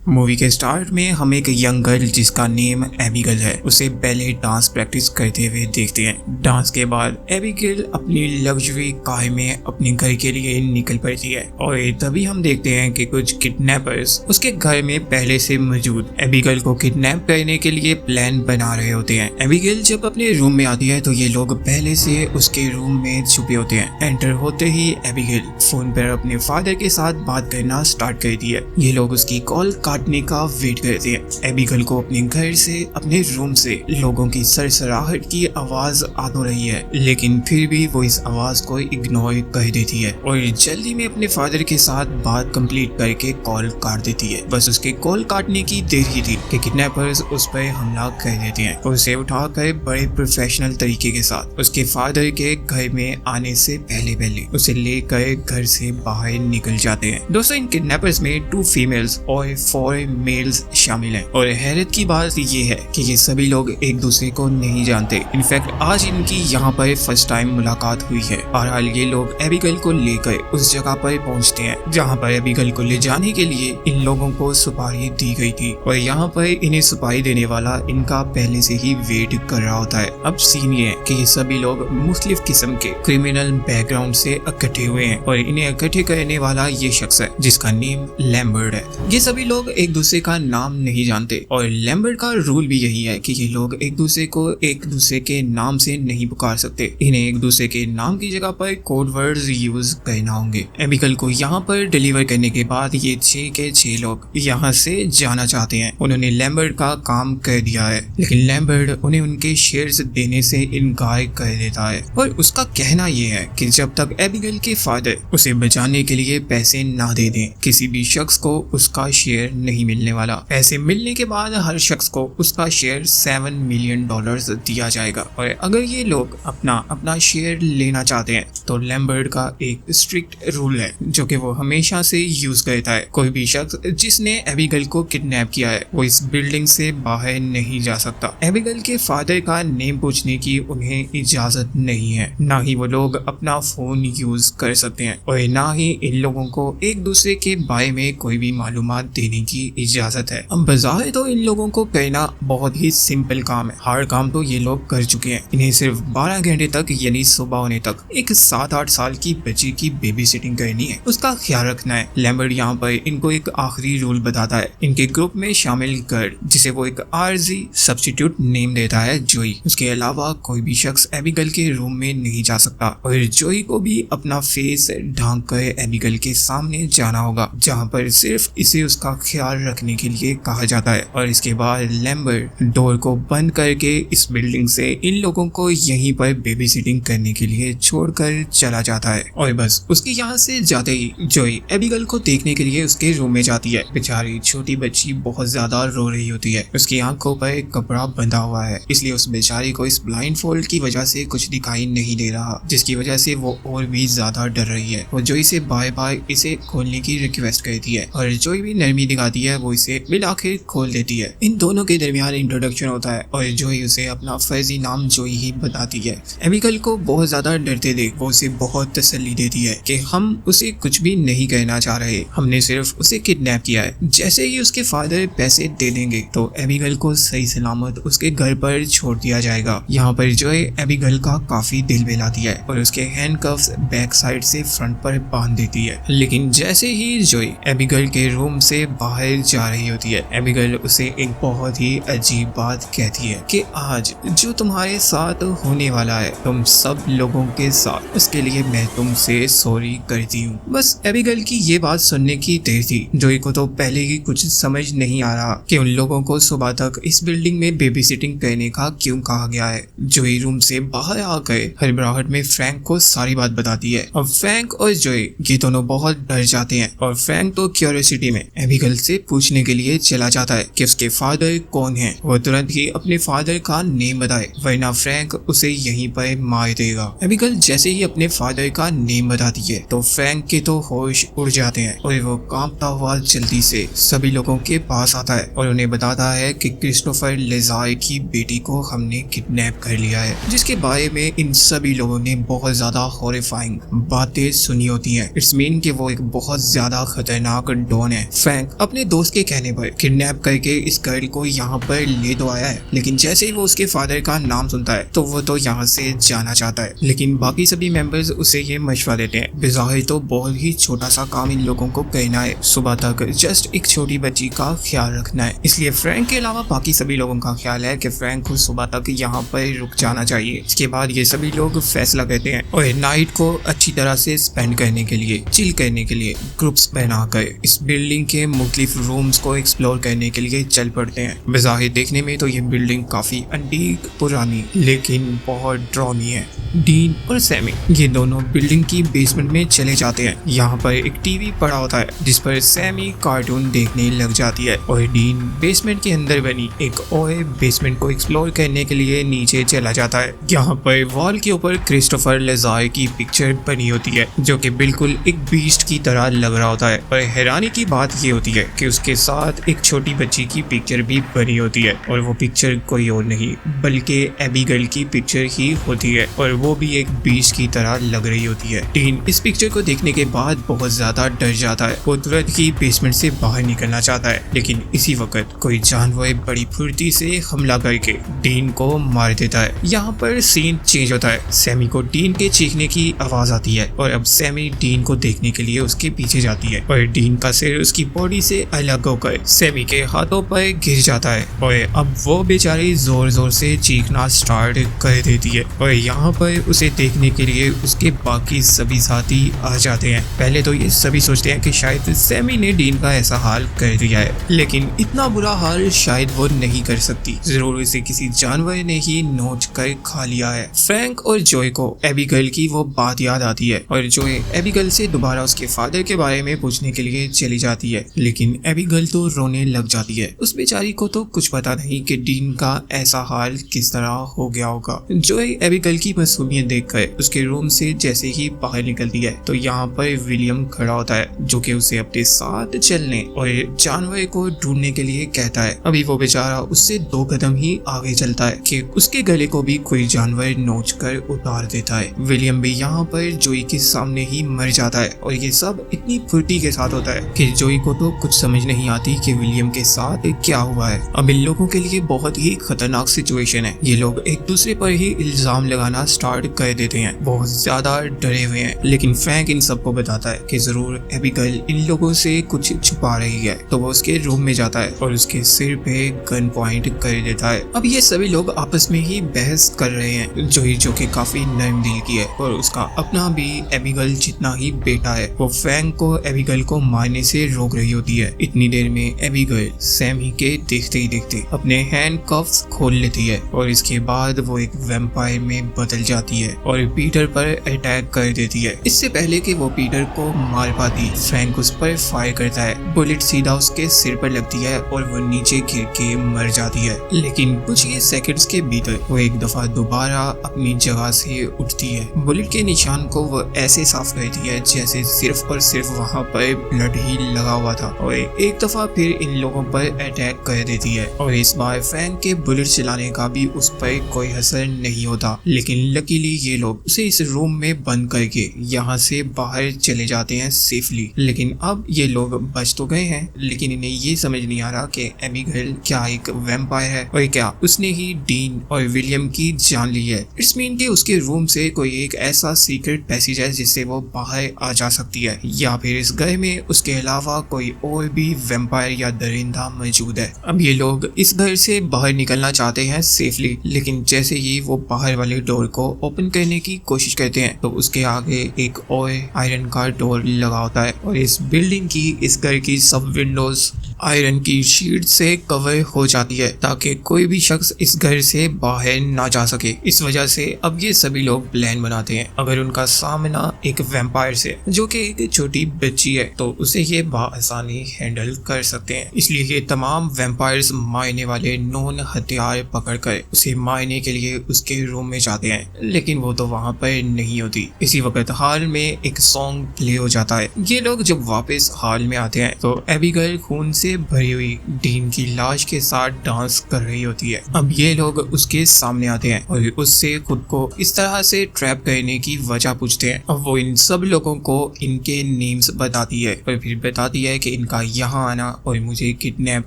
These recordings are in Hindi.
मूवी के स्टार्ट में हम एक यंग गर्ल जिसका नेम एबिगेल है उसे बैले डांस प्रैक्टिस करते हुए देखते हैं। डांस के बाद एबिगेल अपनी लग्जरी कार में अपने घर के लिए निकल पड़ती है और तभी हम देखते हैं कि कुछ किडनैपर्स उसके घर में पहले से मौजूद एबिगेल को किडनैप करने के लिए प्लान बना रहे होते हैं। एबिगेल जब अपने रूम में आती है तो ये लोग पहले से उसके रूम में छुपे होते हैं। एंटर होते ही एबिगेल फोन पर अपने फादर के साथ बात करना स्टार्ट करती है। ये लोग उसकी कॉल काटने का वेट करते हैं। एबिगेल को अपने घर से अपने रूम से लोगों की सरसराहट की आवाज आ तो रही है, लेकिन फिर भी वो इस आवाज को इग्नोर कर देती है और जल्दी में अपने फादर के साथ बात कंप्लीट करके कॉल काट देती है। बस उसके कॉल काटने की देर ही थी कि किडनैपर्स उस पर हमला कर देते हैं और उसे उठाकर बड़े प्रोफेशनल तरीके के साथ उसके फादर के घर में आने से पहले उसे लेकर घर से बाहर निकल जाते हैं। दोस्तों, इन किडनैपर्स में 2 फीमेल्स और 4 मेल्स शामिल हैं और हैरत की बात ये है कि ये सभी लोग एक दूसरे को नहीं जानते। इनफैक्ट आज इनकी यहाँ पर फर्स्ट टाइम मुलाकात हुई है। बहरहाल ये लोग एबिगेल को लेकर उस जगह पर पहुँचते हैं जहाँ पर एबिगेल को ले जाने के लिए इन लोगों को सुपारी दी गई थी और यहाँ पर इन्हें सुपारी देने वाला इनका पहले से ही वेट कर रहा होता है। अब सीन ये है कि ये सभी लोग मुख्तलिफ किस्म के क्रिमिनल बैकग्राउंड से इकट्ठे हुए हैं और इन्हें इकट्ठे करने वाला ये शख्स है जिसका नेम लैम्बर्ट है। ये सभी लोग एक दूसरे का नाम नहीं जानते और लैम्बर्ट का रूल भी यही है कि ये लोग एक दूसरे को एक दूसरे के नाम से नहीं पुकार सकते। इन्हें एक दूसरे के नाम की जगह पर कोड वर्ड्स यूज करना होंगे। एबिगेल को यहाँ पर डिलीवर करने के बाद ये 6 के 6 लोग यहाँ से जाना चाहते हैं। उन्होंने लैम्बर्ट का काम कर दिया है, लेकिन लैम्बर्ट उन्हें उनके शेयर्स देने से इनकार कर देता है और उसका कहना ये है कि जब तक एबिगेल के फादर उसे बचाने के लिए पैसे ना दे दें, किसी भी शख्स को उसका शेयर नहीं मिलने वाला। पैसे मिलने के बाद हर शख्स को उसका शेयर $7 मिलियन दिया जाएगा और अगर ये लोग अपना शेयर लेना चाहते हैं तो लैम्बर्ट का एक स्ट्रिक्ट रूल है जो कि वो हमेशा से यूज करता है। कोई भी शख्स जिसने एबिगेल को किडनैप किया है वो इस बिल्डिंग से बाहर नहीं जा सकता। एबिगेल के फादर का नेम पूछने की उन्हें इजाजत नहीं है, ना ही वो लोग अपना फोन यूज कर सकते हैं और ना ही इन लोगों को एक दूसरे के बारे में कोई भी मालूमात देने की इजाजत है। अब बजाय तो इन लोगों को करना बहुत ही सिंपल काम है। हार्ड काम तो ये लोग कर चुके हैं। इन्हें सिर्फ 12 घंटे तक यानी सुबह होने तक एक 7-8 साल की बच्ची की बेबी सिटिंग करनी है, उसका ख्याल रखना है। लैम्बर्ट यहाँ पर इनको एक आखिरी रूल बताता है। इनके ग्रुप में शामिल गर्ल जिसे वो एक आरजी सब्स्टिट्यूट नेम देता है जोई, उसके अलावा कोई भी शख्स एबिगेल के रूम में नहीं जा सकता और जोई को भी अपना फेस ढांक कर एबिगेल के सामने जाना होगा जहाँ पर सिर्फ इसे उसका ख्याल रखने के लिए कहा जाता है। और इसके बाद लैम्बर्ट डोर को बंद करके इस बिल्डिंग से इन लोगों को यहीं पर बेबी सिटिंग करने के लिए छोड़कर चला जाता है और बस उसके यहाँ से जाते ही जोई एबिगेल को देखने के लिए उसके रूम में जाती है। बेचारी छोटी बच्ची बहुत ज्यादा रो रही होती है। उसकी आंखों पर कपड़ा बंधा हुआ है, इसलिए उस बेचारी को इस ब्लाइंड फोल्ड की वजह से कुछ दिखाई नहीं दे रहा, जिसकी वजह से वो और भी ज्यादा डर रही है। वो जोई से बाय बाय इसे खोलने की रिक्वेस्ट करती है और जोई भी नरमी दिखाती है, वो इसे बिल आखिर खोल देती है। इन दोनों के दरमियान इंट्रोडक्शन होता है और जोई उसे अपना फर्जी नाम जोई ही बताती है। एबिगेल को बहुत ज्यादा डरते देख वो उसे बहुत तसल्ली देती है कि हम उसे कुछ भी नहीं कहना चाह रहे, हमने सिर्फ उसे किडनैप किया है। जैसे ही उसके फादर पैसे दे देंगे तो एबिगेल को सही सलामत उसके घर पर छोड़ दिया जाएगा। यहाँ पर जोई एबिगेल का काफी दिल बहलाती है और उसके हैंडकफ्स बैक साइड से फ्रंट पर बांध देती है। लेकिन जैसे ही जोई एबिगेल के रूम से बाहर जा रही होती है, एबिगेल उसे एक बहुत ही अजीब बात कहती है कि आज जो तुम्हारे साथ होने वाला है तुम सब लोगों के साथ, उसके लिए मैं तुमसे सॉरी करती हूँ। बस एबिगेल की ये बात सुनने की देर थी। जोई को तो पहले ही कुछ समझ नहीं आ रहा कि उन लोगों को सुबह तक इस बिल्डिंग में बेबी सिटिंग करने का क्यों कहा गया है। जोई रूम से बाहर आकर हड़बड़ाहट में फ्रैंक को सारी बात बताती है। अब फ्रैंक और जोई ये दोनों बहुत डर जाते हैं और फ्रैंक तो क्यूरियोसिटी में एबिगेल से पूछने के लिए चला जाता है कि उसके फादर कौन है। वो तुरंत ही अपने फादर का नेम बताए वरना फ्रैंक उसे यहीं पर मार देगा। एबिगेल जैसे ही अपने फादर का नेम बताती है तो फ्रैंक के तो होश उड़ जाते हैं और वो कांपता हुआ जल्दी से सभी लोगों के पास आता है और उन्हें बताता है कि क्रिस्टोफर लेजार की बेटी को हमने किडनैप कर लिया है, जिसके बारे में इन सभी लोगों ने बहुत ज्यादा हॉरिफाइंग बातें सुनी होती हैं। इट्स मीन कि वो एक बहुत ज्यादा खतरनाक डॉन है। फ्रैंक अपने अपने दोस्त के कहने पर किडनैप करके इस गर्ल को यहाँ पर ले तो आया है, लेकिन जैसे ही वो उसके फादर का नाम सुनता है तो वो तो यहाँ से जाना चाहता है। लेकिन बाकी सभी मेंबर्स उसे ये मशवरा देते हैं, बिज़ाहिर तो बहुत ही छोटा सा काम इन लोगों को करना है, सुबह तक जस्ट एक छोटी बच्ची का ख्याल रखना है। इसलिए फ्रैंक के अलावा बाकी सभी लोगों का ख्याल है कि फ्रैंक को सुबह तक यहाँ पर रुक जाना चाहिए। इसके बाद ये सभी लोग फैसला करते हैं और नाइट को अच्छी तरह से स्पेंड करने के लिए, चिल करने के लिए ग्रुप्स बनाकर इस बिल्डिंग के मुख्तलिफ रूम्स को एक्सप्लोर करने के लिए चल पड़ते हैं। बिज़ाहिर देखने में तो ये बिल्डिंग काफी अंटीक पुरानी लेकिन बहुत ड्राउनी है। डीन और सैमी ये दोनों बिल्डिंग की बेसमेंट में चले जाते हैं। यहाँ पर एक टीवी पड़ा होता है जिस पर सैमी कार्टून देखने लग जाती है और डीन बेसमेंट के अंदर बनी एक और बेसमेंट को एक्सप्लोर करने के लिए नीचे चला जाता है। यहाँ पर वॉल के ऊपर क्रिस्टोफर लेजार की पिक्चर बनी होती है जो कि बिल्कुल एक बीस्ट की तरह लग रहा होता है। और हैरानी की बात ये होती है कि उसके साथ एक छोटी बच्ची की पिक्चर भी बनी होती है और वो पिक्चर कोई और नहीं बल्कि एबिगेल की पिक्चर ही होती है और वो भी एक बीस्ट की तरह लग रही होती है। डीन इस पिक्चर को देखने के बाद बहुत ज्यादा डर जाता है। वो तुरंत ही बेसमेंट से बाहर निकलना चाहता है, लेकिन इसी वक्त कोई जानवर बड़ी फुर्ती से हमला करके डीन को मार देता है। यहाँ पर सीन चेंज होता है। सैमी को डीन के चीखने की आवाज आती है और अब सैमी डीन को देखने के लिए उसके पीछे जाती है और डीन का सिर उसकी बॉडी से अलग होकर सैमी के हाथों पर गिर जाता है और अब वो बेचारी जोर जोर से चीखना स्टार्ट कर देती है और यहाँ पर उसे देखने के लिए उसके बाकी सभी साथी आ जाते हैं। पहले तो ये सभी सोचते हैं कि शायद सैमी ने डीन का ऐसा हाल कर दिया है, लेकिन इतना बुरा हाल शायद वो नहीं कर सकती, जरूर इसे किसी जानवर ने ही नोच कर खा लिया है। फ्रैंक और जॉय को एबिगेल की वो बात याद आती है और जॉय एबिगेल से दोबारा उसके फादर के बारे में पूछने के लिए चली जाती है, लेकिन एबिगेल तो रोने लग जाती है। उस बेचारी को तो कुछ पता नहीं कि डीन का ऐसा हाल किस तरह हो गया होगा। जॉय एबिगेल की मासूमियत देखकर उसके रूम से जैसे ही बाहर निकलती है तो यहाँ पर विलियम खड़ा होता है जो कि उसे अपने साथ चलने और जानवर को ढूंढने के लिए कहता है। अभी वो बेचारा उससे 2 कदम ही आगे चलता है कि उसके गले को भी कोई जानवर नोच कर उतार देता है। विलियम भी यहाँ पर जोई के सामने ही मर जाता है और ये सब इतनी फुर्ती के साथ होता है कि जोई को तो कुछ समझ नहीं आती कि विलियम के साथ क्या हुआ है। अब इन लोगों के लिए बहुत ही खतरनाक सिचुएशन है। ये लोग एक दूसरे पर ही इल्जाम लगाना स्टार्ट कर देते हैं, बहुत ज्यादा डरे हुए हैं। लेकिन फ्रैंक इन सबको बताता है कि जरूर एबिगेल इन लोगों से कुछ छुपा रही है, तो वो उसके रूम में जाता है और उसके सिर पे गन पॉइंट कर देता है। अब ये सभी लोग आपस में ही बहस कर रहे हैं। जो कि काफी नरम दिल की है और उसका अपना भी एबिगेल जितना ही बेटा है। वो फ्रैंक को एबिगेल को मारने से रोक रही होती है। इतनी देर में एबिगेल सैमी के देखते ही देखते अपने हैंड कफ्स खोल लेती है और इसके बाद वो एक वैम्पायर में बदल जाती है और पीटर पर अटैक कर देती है। इससे पहले कि वो पीटर को मार पाती, फ्रैंक उस पर फायर करता है। बुलेट सीधा उसके सिर पर लगती है और वो नीचे गिर के मर जाती है। लेकिन कुछ ही सेकंड्स के भीतर वो एक दफा दोबारा अपनी जगह से उठती है। बुलेट के निशान को वो ऐसे साफ करती है जैसे सिर्फ और सिर्फ वहाँ पर ब्लड ही लगा हुआ था और एक दफा फिर इन लोगों पर अटैक कर देती है और इस बार फ्रैंक के बुलेट चलाने का भी उस पर कोई असर नहीं होता। लेकिन लकीली ये लोग उसे इस रूम में बंद करके यहाँ से बाहर चले जाते हैं सेफली। लेकिन अब ये लोग बच तो गए हैं, लेकिन इन्हें ये समझ नहीं आ रहा कि एबिगेल क्या एक वैम्पायर है और क्या उसने ही डीन और विलियम की जान ली है। इट्स मीन कि उसके रूम से कोई एक ऐसा सीक्रेट पैसेज है जिससे वो बाहर आ जा सकती है, या फिर इस घर में उसके अलावा कोई और भी वैम्पायर या दरिंदा मौजूद है। अब ये लोग इस घर से बाहर निकलना चाहते हैं सेफली, लेकिन जैसे ही वो बाहर वाले डोर को ओपन करने की कोशिश करते हैं तो उसके आगे एक और आयरन का डोर लगा होता है और इस बिल्डिंग की, इस घर की सब विंडोज आयरन की शीट से कवर हो जाती है ताकि कोई भी शख्स इस घर से बाहर ना जा सके। इस वजह से अब ये सभी लोग प्लान बनाते हैं, अगर उनका सामना एक वैम्पायर से जो कि एक छोटी बच्ची है तो उसे ये बआसानी हैंडल कर सकते हैं। इसलिए ये तमाम वैम्पायर्स मारने वाले नॉन हथियार पकड़कर उसे मारने के लिए उसके रूम में जाते हैं, लेकिन वो तो वहाँ पर नहीं होती। इसी वक्त हॉल में एक सॉन्ग प्ले हो जाता है। ये लोग जब वापस हॉल में आते हैं तो एबिगेल खून से से भरी हुई डीन की लाश के साथ डांस कर रही होती है। अब ये लोग उसके सामने आते हैं और उससे खुद को इस तरह से ट्रैप करने की वजह पूछते हैं। अब वो इन सब लोगों को इनके नेम्स बताती है और फिर बताती है कि इनका यहाँ आना और मुझे किडनैप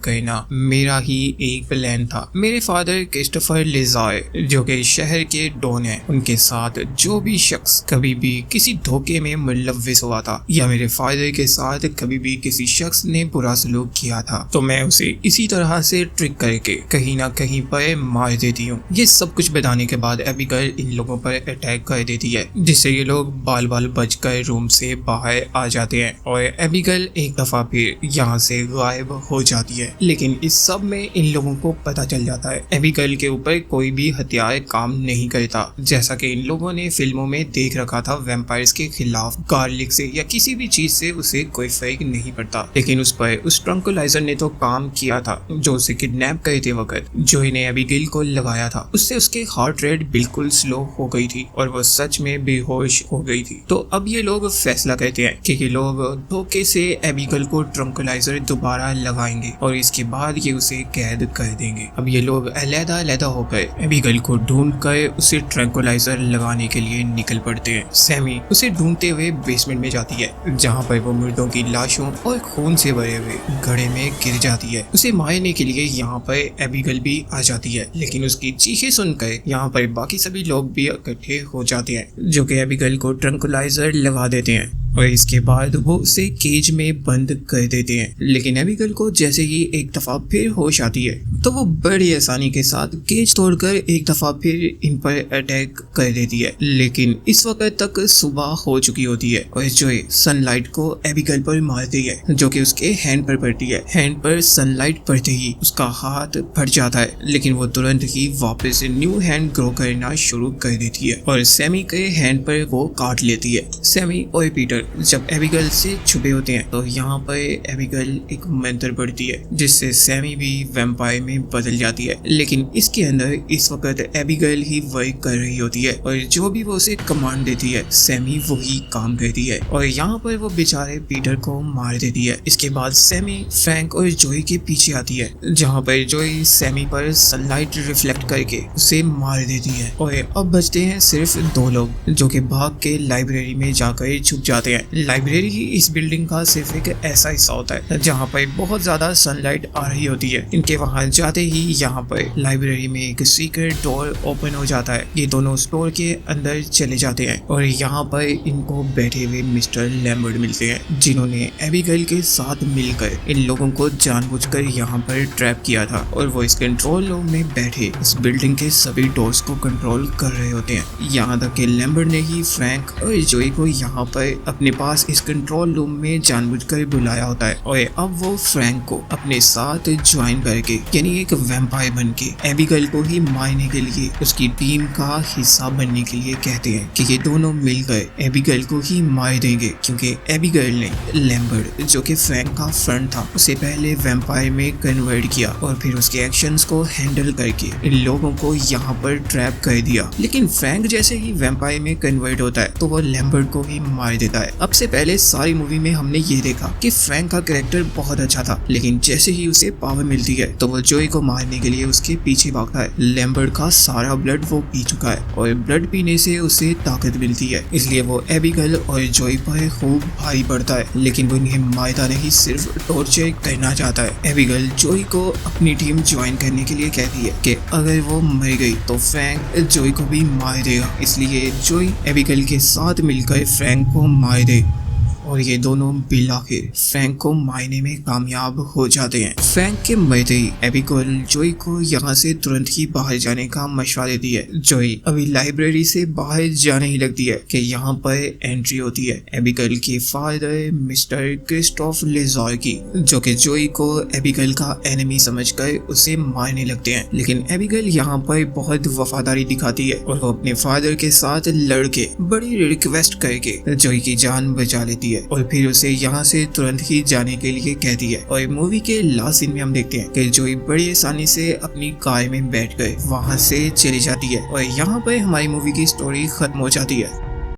करना मेरा ही एक प्लान था। मेरे फादर क्रिस्टोफर लिज़ाय जो कि शहर के डॉन है, उनके साथ जो भी शख्स कभी भी किसी धोखे में मुलव्विस हुआ था या मेरे फादर के साथ कभी भी किसी शख्स ने बुरा सलूक किया था तो मैं उसे इसी तरह से ट्रिक करके कहीं ना कहीं पर मार देती हूँ। ये सब कुछ बताने के बाद एबिगेल इन लोगों पर अटैक कर देती है जिससे ये लोग बाल बाल बचकर रूम से बाहर आ जाते हैं और एबिगेल एक दफा फिर यहाँ से गायब हो जाती है। लेकिन इस सब में इन लोगों को पता चल जाता है एबिगेल के ऊपर कोई भी हथियार काम नहीं करता, जैसा कि इन लोगों ने फिल्मों में देख रखा था। वैम्पायर्स के खिलाफ गार्लिक से या किसी भी चीज से उसे कोई फर्क नहीं पड़ता, लेकिन उस पर उस ट्रंकुलाइजर ने तो काम किया था जो उसे किडनैप करते वक्त जोई ने एबिगेल को लगाया था। उससे उसके हार्ट रेट बिल्कुल स्लो हो गई थी और वो सच में बेहोश हो गई थी। तो अब ये लोग फैसला करते हैं कि ये लोग धोखे से एबिगेल को ट्रंकुलाइजर दोबारा लगाएंगे और इसके बाद ये उसे कैद कर देंगे। अब ये लोग अलग-अलग होकर एबिगेल को ढूंढ कर उसे ट्रंकुलाइजर लगाने के लिए निकल पड़ते हैं। सैमी उसे ढूंढते हुए बेसमेंट में जाती है जहाँ पर वो मुर्दों की लाशों और खून से भरे हुए घड़े में गिर जाती है। उसे मारने के लिए यहाँ पर एबिगेल भी आ जाती है, लेकिन उसकी चीखें सुनकर यहाँ पर बाकी सभी लोग भी इकट्ठे हो जाते हैं जो कि एबिगेल को ट्रंकुलाइजर लगा देते हैं और इसके बाद वो उसे केज में बंद कर देते हैं। लेकिन एबिगेल को जैसे ही एक दफा फिर होश आती है तो वो बड़ी आसानी के साथ केज तोड़कर एक दफा फिर इन पर अटैक कर देती है। लेकिन इस वक्त तक सुबह हो चुकी होती है और जोई सनलाइट को एबिगेल पर मारती है जो कि उसके हैंड पर पड़ती है। हैंड पर सनलाइट पड़ते ही उसका हाथ फट जाता है, लेकिन वो तुरंत ही वापस न्यू हैंड ग्रो करना शुरू कर देती है और सैमी के हैंड पर वो काट लेती है। सैमी और पीटर जब एबिगेल से छुपे होते हैं तो यहाँ पर एबिगेल एक मंत्र पढ़ती है जिससे सैमी भी वैम्पायर में बदल जाती है। लेकिन इसके अंदर इस वक्त एबिगेल ही वर्क कर रही होती है और जो भी वो उसे कमांड देती है सैमी वही काम करती है और यहाँ पर वो बेचारे पीटर को मार देती है। इसके बाद सैमी फ्रैंक और जोई के पीछे आती है जहाँ पर जोई सैमी पर सनलाइट रिफ्लेक्ट करके उसे मार देती है और अब बचते हैं सिर्फ दो लोग जो कि भाग के लाइब्रेरी में जाकर छुप जाते हैं। लाइब्रेरी ही इस बिल्डिंग का सिर्फ एक ऐसा हिस्सा होता है जहाँ पर बहुत ज्यादा सनलाइट आ रही होती है। इनके वहां जाते ही यहाँ पर लाइब्रेरी में एक सीक्रेट डोर ओपन हो जाता है। ये दोनों स्टोर के अंदर चले जाते हैं और यहाँ पर इनको बैठे हुए मिस्टर लैम्बर्ट मिलते हैं जिन्होंने एबिगेल के साथ मिलकर इन लोगों को जानबूझकर यहाँ पर ट्रैप किया था और वो इस कंट्रोल रूम में बैठे इस बिल्डिंग के सभी डोर्स को कंट्रोल कर रहे होते हैं। यहाँ तक कि लैम्बर्ट ने ही फ्रैंक और जोई को यहाँ पर अपने पास इस कंट्रोल रूम में जानबूझकर बुलाया होता है और अब वो फ्रैंक को अपने साथ ज्वाइन करके यानी एक वैम्पायर बन के एबिगेल को ही मारने के लिए उसकी टीम का हिस्सा बनने के लिए कहते हैं कि ये दोनों मिलकर एबिगेल को ही मार देंगे क्योंकि एबिगेल ने लैम्बर्ट जो कि फ्रैंक का फ्रेंड था उसे पहले वैम्पायर में कन्वर्ट किया और फिर उसके एक्शंस को हैंडल करके इन लोगों को यहाँ पर ट्रैप कर दिया। लेकिन फ्रैंक जैसे ही वैम्पायर में कन्वर्ट होता है तो वो लैम्बर्ट को ही मार देता है। अब से पहले सारी मूवी में हमने ये देखा कि फ्रैंक का कैरेक्टर बहुत अच्छा था, लेकिन जैसे ही उसे पावर मिलती है तो वो जोई को मारने के लिए उसके पीछे भागता है। लैम्बर्ट का सारा ब्लड वो पी चुका है और ब्लड पीने से उसे ताकत मिलती है, इसलिए वो एबिगेल और जोई पर खूब भारी पड़ता है। लेकिन वो इन्हें मारता नहीं, सिर्फ टॉर्चर करना चाहता है। एबिगेल जोई को अपनी टीम ज्वाइन करने के लिए कहती है कि अगर वो मर गई तो फ्रैंक जोई को भी मार देगा, इसलिए जोई एबिगेल के साथ मिलकर फ्रैंक को मार दे और ये दोनों बिलाखिर फ्रैंक को मारने में कामयाब हो जाते हैं। फ्रैंक के मरते ही एबिगेल जोई को यहाँ से तुरंत ही बाहर जाने का मशवरा देती है। जोई अभी लाइब्रेरी से बाहर जाने ही लगती है कि यहाँ पर एंट्री होती है एबिगेल के फादर मिस्टर क्रिस्टोफ लिज़ाय की, जो कि जोई को एबिगेल का एनिमी समझकर उसे मारने लगते हैं। लेकिन एबिगेल यहाँ पर बहुत वफादारी दिखाती है और वो अपने फादर के साथ लड़के बड़ी रिक्वेस्ट करके जोई की जान बचा लेती है और फिर उसे यहाँ से तुरंत ही जाने के लिए कहती है। और मूवी के लास्ट सीन में हम देखते हैं कि जोई बड़ी आसानी से अपनी कार में बैठ कर वहाँ से चली जाती है और यहाँ पर हमारी मूवी की स्टोरी खत्म हो जाती है।